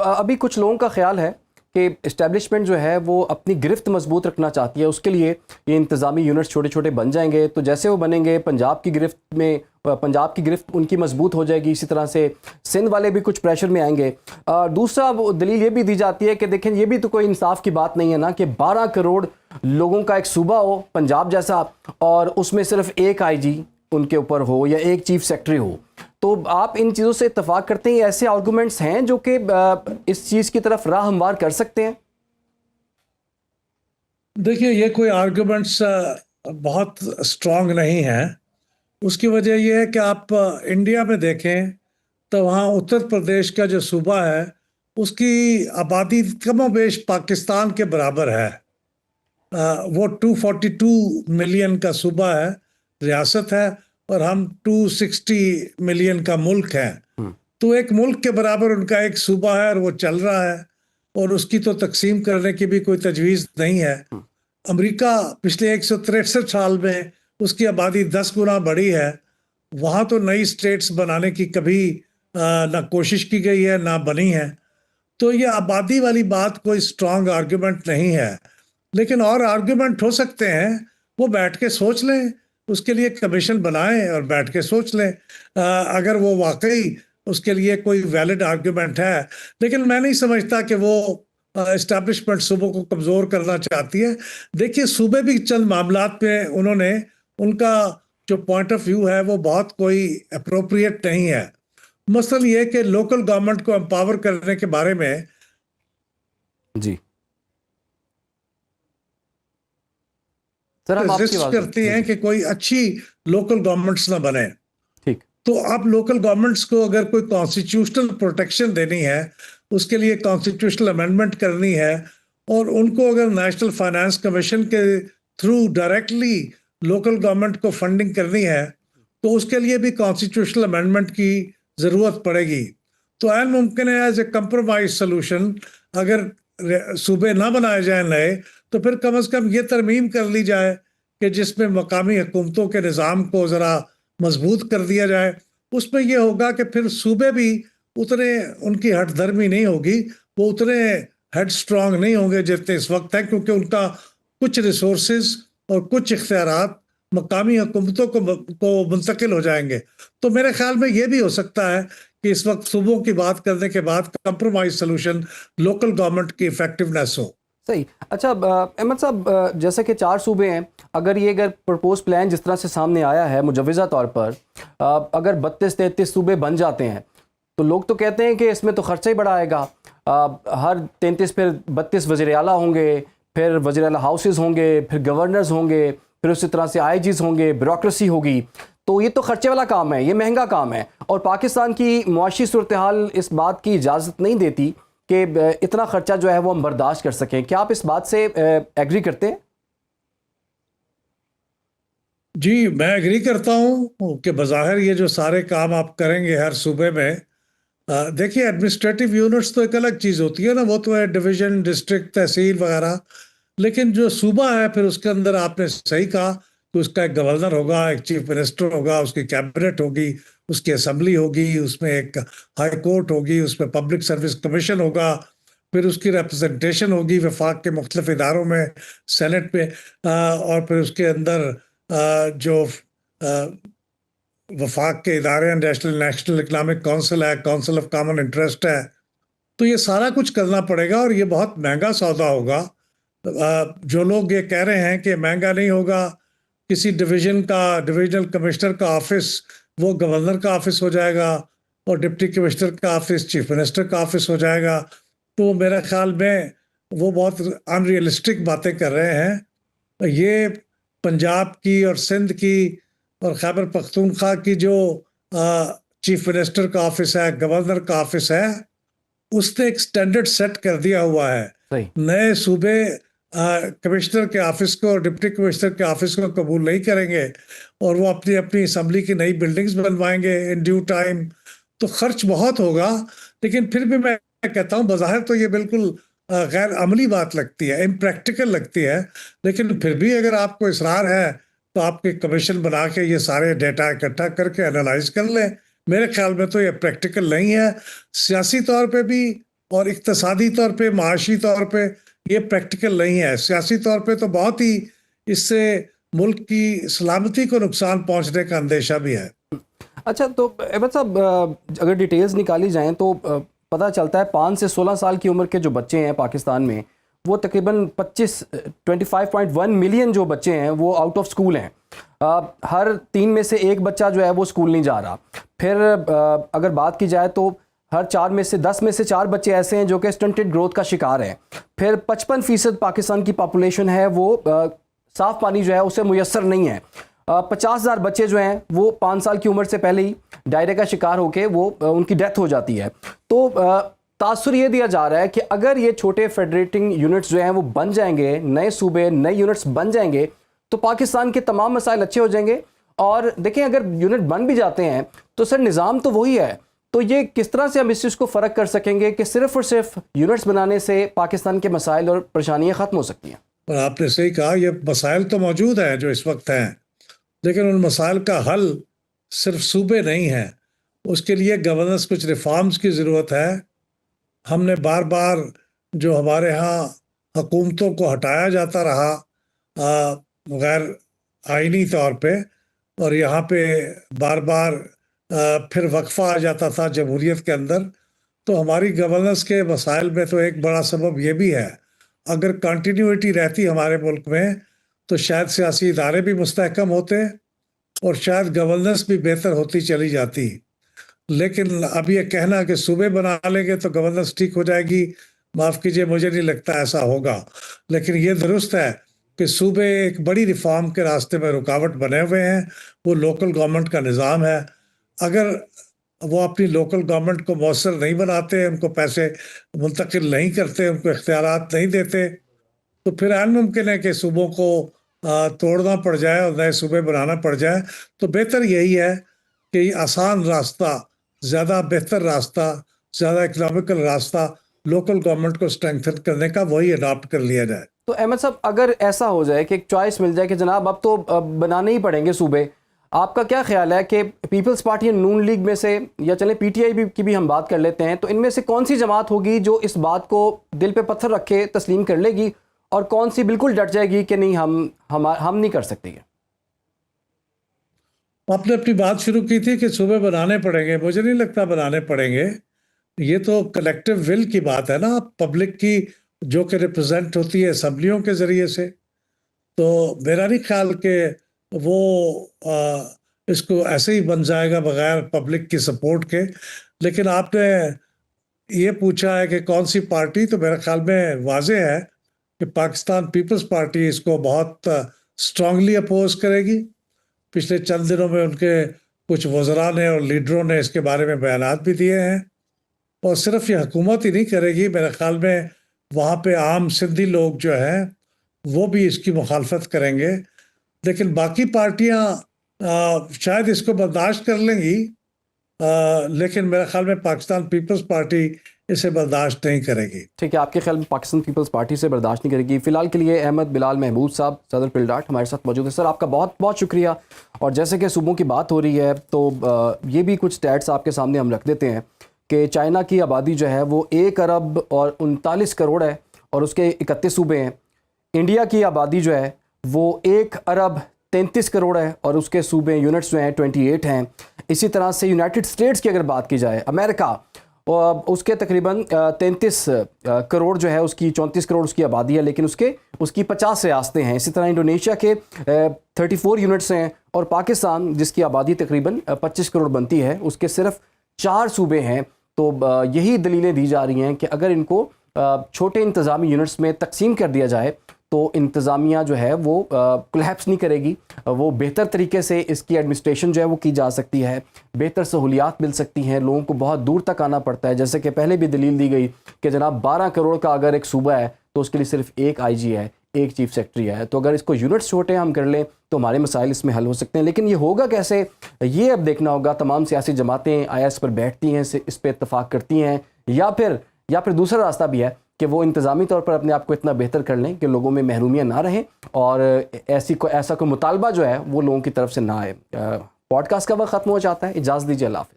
ابھی کچھ لوگوں کا خیال ہے کہ اسٹیبلشمنٹ جو ہے وہ اپنی گرفت مضبوط رکھنا چاہتی ہے، اس کے لیے یہ انتظامی یونٹس چھوٹے چھوٹے بن جائیں گے، تو جیسے وہ بنیں گے پنجاب کی گرفت ان کی مضبوط ہو جائے گی، اسی طرح سے سندھ والے بھی کچھ پریشر میں آئیں گے۔ دوسرا دلیل یہ بھی دی جاتی ہے کہ دیکھیں یہ بھی تو کوئی انصاف کی بات نہیں ہے نا کہ 12 کروڑ لوگوں کا ایک صوبہ ہو پنجاب جیسا، اور اس میں صرف ایک آئی جی ان کے اوپر ہو یا ایک چیف سیکرٹری ہو۔ تو آپ ان چیزوں سے اتفاق کرتے ہیں، ایسے آرگومنٹس ہیں جو کہ اس چیز کی طرف راہ ہموار کر سکتے ہیں؟ دیکھیے یہ کوئی آرگومنٹس بہت اسٹرانگ نہیں ہیں۔ اس کی وجہ یہ ہے کہ آپ انڈیا میں دیکھیں تو وہاں اتر پردیش کا جو صوبہ ہے اس کی آبادی کم و بیش پاکستان کے برابر ہے۔ وہ 242 ملین کا صوبہ ہے، ریاست ہے، اور ہم 260 ملین کا ملک ہے۔ تو ایک ملک کے برابر ان کا ایک صوبہ ہے اور وہ چل رہا ہے، اور اس کی تو تقسیم کرنے کی بھی کوئی تجویز نہیں ہے۔ امریکہ پچھلے 163 سال میں اس کی آبادی 10 گنا بڑھی ہے، وہاں تو نئی اسٹیٹس بنانے کی کبھی نہ کوشش کی گئی ہے نہ بنی ہے۔ تو یہ آبادی والی بات کوئی اسٹرانگ آرگومنٹ نہیں ہے، لیکن اور آرگومنٹ ہو سکتے ہیں، وہ بیٹھ کے سوچ لیں، اس کے لیے کمیشن بنائیں اور بیٹھ کے سوچ لیں اگر وہ واقعی اس کے لیے کوئی ویلڈ آرگومنٹ ہے۔ لیکن میں نہیں سمجھتا کہ وہ اسٹیبلشمنٹ صوبوں کو کمزور کرنا چاہتی ہے۔ دیکھیے صوبے بھی چند معاملات پہ انہوں نے ان کا جو پوائنٹ آف ویو ہے وہ بہت کوئی اپروپریٹ نہیں ہے۔ مثلا یہ کہ لوکل گورنمنٹ کو امپاور کرنے کے بارے میں جی سر، ہم آپ کی رجسٹ کرتی ہیں کہ کوئی اچھی لوکل گورنمنٹس نہ بنے۔ ٹھیک، تو اب لوکل گورنمنٹس کو اگر کوئی کانسٹیٹیوشنل پروٹیکشن دینی ہے، اس کے لیے کانسٹیٹیوشنل امینڈمنٹ کرنی ہے، اور ان کو اگر نیشنل فائنانس کمیشن کے تھرو ڈائریکٹلی لوکل گورنمنٹ کو فنڈنگ کرنی ہے، تو اس کے لیے بھی کانسٹیٹیوشنل امینڈمنٹ کی ضرورت پڑے گی۔ تو عین ممکن ہے ایز اے کمپرومائز سلوشن اگر صوبے نہ بنائے جائیں نئے، تو پھر کم از کم یہ ترمیم کر لی جائے کہ جس میں مقامی حکومتوں کے نظام کو ذرا مضبوط کر دیا جائے۔ اس میں یہ ہوگا کہ پھر صوبے بھی اتنے ان کی ہٹ دھرمی نہیں ہوگی، وہ اتنے ہیڈ سٹرونگ نہیں ہوں گے جتنے اس وقت ہیں، کیونکہ ان کا کچھ ریسورسز اور کچھ اختیارات مقامی حکومتوں کو منتقل ہو جائیں گے۔ تو میرے خیال میں یہ بھی ہو سکتا ہے کہ اس وقت صوبوں کی بات کرنے کے بعد کمپرومائز سلوشن لوکل گورنمنٹ کی افیکٹونیس ہو۔ صحیح۔ اچھا احمد صاحب، جیسے کہ 4 صوبے ہیں، اگر پرپوز پلان جس طرح سے سامنے آیا ہے مجوزہ طور پر، اگر 32-33 صوبے بن جاتے ہیں تو لوگ تو کہتے ہیں کہ اس میں تو خرچہ ہی بڑا آئے گا، ہر 33 پھر 32 وزیر اعلیٰ ہوں گے، پھر وزیر اعلیٰ ہاؤسز ہوں گے، پھر گورنرز ہوں گے، پھر اسی طرح سے آئی جیز ہوں گے، بیوروکریسی ہوگی، تو یہ تو خرچے والا کام ہے، یہ مہنگا کام ہے، اور پاکستان کی معاشی صورتحال اس بات کی اجازت نہیں دیتی کہ اتنا خرچہ جو ہے وہ ہم برداشت کر سکیں۔ کیا آپ اس بات سے ایگری کرتے ہیں؟ جی میں ایگری کرتا ہوں کہ بظاہر یہ جو سارے کام آپ کریں گے ہر صوبے میں، دیکھیے ایڈمنسٹریٹو یونٹس تو ایک الگ چیز ہوتی ہے نا، وہ تو ہے ڈویژن، ڈسٹرکٹ، تحصیل وغیرہ، لیکن جو صوبہ ہے پھر اس کے اندر آپ نے صحیح کہا کہ اس کا ایک گورنر ہوگا، ایک چیف منسٹر ہوگا، اس کی کیبنٹ ہوگی، اس کی اسمبلی ہوگی، اس میں ایک ہائی کورٹ ہوگی، اس میں پبلک سروس کمیشن ہوگا، پھر اس کی ریپرزنٹیشن ہوگی وفاق کے مختلف اداروں میں، سینٹ پہ، اور پھر اس کے اندر جو وفاق کے ادارے ہیں، نیشنل اکنامک کونسل ہے، کونسل آف کامن انٹرسٹ ہے، تو یہ سارا کچھ کرنا پڑے گا اور یہ بہت مہنگا سودا ہوگا۔ جو لوگ یہ کہہ رہے ہیں کہ مہنگا نہیں ہوگا، کسی ڈویژنل کمشنر کا آفس وہ گورنر کا آفس ہو جائے گا، اور ڈپٹی کمشنر کا آفس چیف منسٹر کا آفس ہو جائے گا، تو میرے خیال میں وہ بہت ان ریئلسٹک باتیں کر رہے ہیں۔ یہ پنجاب کی اور سندھ کی اور خیبر پختونخوا کی جو چیف منسٹر کا آفس ہے، گورنر کا آفس ہے، اس نے ایک سٹینڈرڈ سیٹ کر دیا ہوا ہے۔ نئے صوبے کمشنر کے آفس کو اور ڈپٹی کمشنر کے آفس کو قبول نہیں کریں گے، اور وہ اپنی اسمبلی کی نئی بلڈنگز بنوائیں گے ان ڈیو ٹائم، تو خرچ بہت ہوگا۔ لیکن پھر بھی میں کہتا ہوں بظاہر تو یہ بالکل غیر عملی بات لگتی ہے، امپریکٹیکل لگتی ہے، لیکن پھر بھی اگر آپ کو اصرار ہے تو آپ کی کمیشن بنا کے یہ سارے ڈیٹا اکٹھا کر کے انالائز کر لیں۔ میرے خیال میں تو یہ پریکٹیکل نہیں ہے، سیاسی طور پہ بھی اور اقتصادی طور پہ، معاشی طور پہ یہ پریکٹیکل نہیں ہے. سیاسی طور پہ تو بہت ہی اس سے ملک کی سلامتی کو نقصان پہنچنے کا اندیشہ بھی ہے. اچھا، تو احمد صاحب اگر ڈیٹیلز نکالی جائیں تو پتہ چلتا ہے 5 سے 16 سال کی عمر کے جو بچے ہیں پاکستان میں، وہ تقریباً 25.1 ملین جو بچے ہیں وہ آؤٹ آف سکول ہیں. ہر 3 میں سے 1 بچہ جو ہے وہ سکول نہیں جا رہا. پھر اگر بات کی جائے تو ہر 4 میں سے 10 میں سے 4 بچے ایسے ہیں جو کہ اسٹنٹڈ گروتھ کا شکار ہیں. پھر 55% پاکستان کی پاپولیشن ہے وہ صاف پانی جو ہے اسے میسر نہیں ہے. 50,000 بچے جو ہیں وہ 5 سال کی عمر سے پہلے ہی ڈائریا کا شکار ہو کے وہ ان کی ڈیتھ ہو جاتی ہے. تو تاثر یہ دیا جا رہا ہے کہ اگر یہ چھوٹے فیڈریٹنگ یونٹس جو ہیں وہ بن جائیں گے، نئے صوبے نئے یونٹس بن جائیں گے، تو پاکستان کے تمام مسائل اچھے ہو جائیں گے. اور دیکھیں اگر یونٹ بن بھی جاتے ہیں تو سر نظام تو وہی ہے. تو یہ کس طرح سے ہم اس چیز کو فرق کر سکیں گے کہ صرف اور صرف یونٹس بنانے سے پاکستان کے مسائل اور پریشانیاں ختم ہو سکتی ہیں؟ اور آپ نے صحیح کہا، یہ مسائل تو موجود ہیں جو اس وقت ہیں، لیکن ان مسائل کا حل صرف صوبے نہیں ہیں. اس کے لیے گورننس کچھ ریفارمز کی ضرورت ہے. ہم نے بار بار جو ہمارے ہاں حکومتوں کو ہٹایا جاتا رہا غیر آئینی طور پہ، اور یہاں پہ بار بار پھر وقفہ آ جاتا تھا جمہوریت کے اندر. تو ہماری گورننس کے مسائل میں تو ایک بڑا سبب یہ بھی ہے. اگر کنٹینیوٹی رہتی ہمارے ملک میں تو شاید سیاسی ادارے بھی مستحکم ہوتے اور شاید گورننس بھی بہتر ہوتی چلی جاتی. لیکن اب یہ کہنا کہ صوبے بنا لیں گے تو گورننس ٹھیک ہو جائے گی، معاف کیجئے، مجھے نہیں لگتا ایسا ہوگا. لیکن یہ درست ہے کہ صوبے ایک بڑی ریفارم کے راستے میں رکاوٹ بنے ہوئے ہیں. وہ لوکل گورنمنٹ کا نظام ہے. اگر وہ اپنی لوکل گورنمنٹ کو مؤثر نہیں بناتے، ان کو پیسے منتقل نہیں کرتے، ان کو اختیارات نہیں دیتے، تو پھر عین ممکن ہے کہ صوبوں کو توڑنا پڑ جائے اور نئے صوبے بنانا پڑ جائے. تو بہتر یہی ہے کہ یہ آسان راستہ، زیادہ بہتر راستہ، زیادہ اکنامیکل راستہ لوکل گورنمنٹ کو اسٹرینتھن کرنے کا وہی اڈاپٹ کر لیا جائے. تو احمد صاحب اگر ایسا ہو جائے کہ ایک چوائس مل جائے کہ جناب اب تو بنانے ہی پڑیں گے صوبے، آپ کا کیا خیال ہے کہ پیپلز پارٹی نون لیگ میں سے، یا چلیں پی ٹی آئی کی بھی ہم بات کر لیتے ہیں، تو ان میں سے کون سی جماعت ہوگی جو اس بات کو دل پہ پتھر رکھ کے تسلیم کر لے گی، اور کون سی بالکل ڈٹ جائے گی کہ نہیں ہم نہیں کر سکتے؟ آپ نے اپنی بات شروع کی تھی کہ صوبے بنانے پڑیں گے. مجھے نہیں لگتا بنانے پڑیں گے. یہ تو کلیکٹیو ول کی بات ہے نا، پبلک کی، جو کہ ریپرزینٹ ہوتی ہے اسمبلیوں کے ذریعے سے. تو میرا نہیں خیال کہ وہ اس کو ایسے ہی بن جائے گا بغیر پبلک کی سپورٹ کے. لیکن آپ نے یہ پوچھا ہے کہ کون سی پارٹی، تو میرے خیال میں واضح ہے کہ پاکستان پیپلز پارٹی اس کو بہت اسٹرانگلی اپوز کرے گی. پچھلے چند دنوں میں ان کے کچھ وزراء نے اور لیڈروں نے اس کے بارے میں بیانات بھی دیے ہیں. اور صرف یہ حکومت ہی نہیں کرے گی، میرے خیال میں وہاں پہ عام سندھی لوگ جو ہیں وہ بھی اس کی مخالفت کریں گے. لیکن باقی پارٹیاں شاید اس کو برداشت کر لیں گی، لیکن میرے خیال میں پاکستان پیپلز پارٹی اسے برداشت نہیں کرے گی. ٹھیک ہے، آپ کے خیال میں پاکستان پیپلز پارٹی سے برداشت نہیں کرے گی. فی الحال کے لیے احمد بلال محمود صاحب، صدر پلڈاٹ، ہمارے ساتھ موجود ہیں. سر آپ کا بہت بہت شکریہ. اور جیسے کہ صوبوں کی بات ہو رہی ہے تو یہ بھی کچھ اسٹیٹس آپ کے سامنے ہم رکھ دیتے ہیں کہ چائنا کی آبادی جو ہے وہ 1 ارب اور 39 کروڑ ہے اور اس کے 31 صوبے ہیں. انڈیا کی آبادی جو ہے وہ 1 ارب 33 کروڑ ہے اور اس کے صوبے یونٹس جو ہیں 28 ہیں. اسی طرح سے یونائٹڈ اسٹیٹس کی اگر بات کی جائے، امریکہ، اس کے تقریباً 33 کروڑ جو ہے، اس کی 34 کروڑ اس کی آبادی ہے، لیکن اس کی 50 ریاستیں ہیں. اسی طرح انڈونیشیا کے 34 یونٹس ہیں، اور پاکستان جس کی آبادی تقریباً 25 کروڑ بنتی ہے، اس کے صرف 4 صوبے ہیں. تو یہی دلیلیں دی جا رہی ہیں کہ اگر ان کو چھوٹے انتظامی یونٹس میں تقسیم کر دیا جائے تو انتظامیہ جو ہے وہ کولیپس نہیں کرے گی، وہ بہتر طریقے سے اس کی ایڈمنسٹریشن جو ہے وہ کی جا سکتی ہے، بہتر سہولیات مل سکتی ہیں. لوگوں کو بہت دور تک آنا پڑتا ہے، جیسے کہ پہلے بھی دلیل دی گئی کہ جناب 12 کروڑ کا اگر ایک صوبہ ہے تو اس کے لیے صرف 1 آئی جی ہے، 1 چیف سیکرٹری ہے. تو اگر اس کو یونٹس چھوٹے ہم کر لیں تو ہمارے مسائل اس میں حل ہو سکتے ہیں. لیکن یہ ہوگا کیسے، یہ اب دیکھنا ہوگا. تمام سیاسی جماعتیں آیا اس پر بیٹھتی ہیں، اس پہ اتفاق کرتی ہیں، یا پھر دوسرا راستہ بھی ہے کہ وہ انتظامی طور پر اپنے آپ کو اتنا بہتر کر لیں کہ لوگوں میں محرومیاں نہ رہیں اور ایسا کوئی مطالبہ جو ہے وہ لوگوں کی طرف سے نہ آئے. پوڈ کاسٹ کا وقت ختم ہو جاتا ہے. اجازت دیجیے، اللہ حافظ.